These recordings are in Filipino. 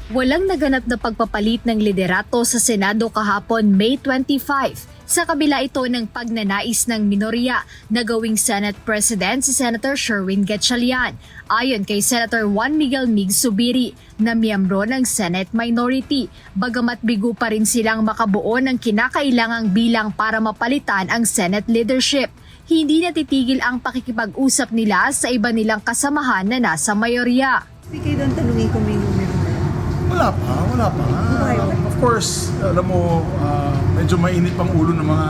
Walang naganap na pagpapalit ng liderato sa Senado kahapon May 25. Sa kabila ito ng pagnanais ng minorya na gawing Senate President si Senator Sherwin Gatchalian, ayon kay Senator Juan Miguel Mig Zubiri na miyembro ng Senate Minority. Bagamat bigo pa rin silang makabuo ng kinakailangang bilang para mapalitan ang Senate leadership, hindi natitigil ang pakikipag-usap nila sa iba nilang kasamahan na nasa mayorya. Hindi kayo doon tanungin kung may numero. Wala pa. Of course, alam mo, medyo mainit pang ulo ng mga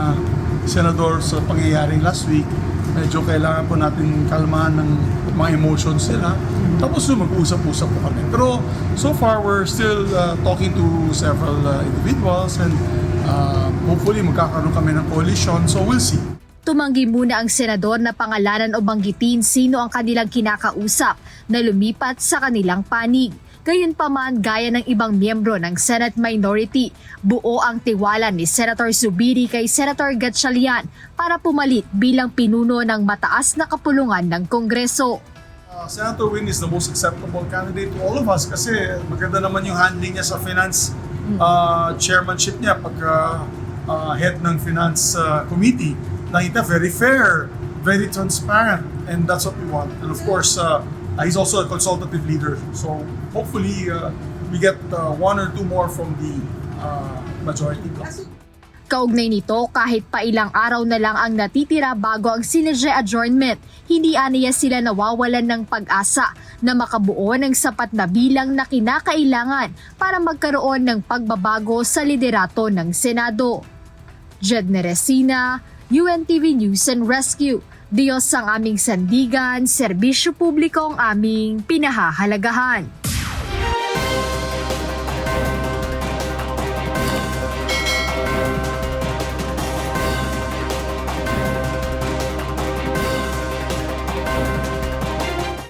senador sa pangyayaring last week. Medyo kailangan po natin kalmahan ng mga emotions nila. Tapos mag-uusap-usap po kami. Pero so far, we're still talking to several individuals and hopefully magkakaroon kami ng coalition. So we'll see. Tumanggi muna ang senador na pangalanan o banggitin sino ang kanilang kinakausap na lumipat sa kanilang panig. Gayunpaman, gaya ng ibang miyembro ng Senate Minority, buo ang tiwala ni Senator Zubiri kay Senator Gatchalian para pumalit bilang pinuno ng mataas na kapulungan ng Kongreso. Senator Win is the most acceptable candidate to all of us kasi maganda naman yung handling niya sa finance chairmanship niya pagka head ng finance committee. Nakita very fair, very transparent, and that's what we want. And of course, he's also a consultative leader. So hopefully we get one or two more from the majority bloc. Kaugnay nito, kahit pa ilang araw na lang ang natitira bago ang Senate adjournment, hindi aniya sila nawawalan ng pag-asa na makabuo ng sapat na bilang na kinakailangan para magkaroon ng pagbabago sa liderato ng Senado. Jed Neresina, UNTV News and Rescue. Diyos ang aming sandigan, serbisyo publiko ang aming pinahahalagahan.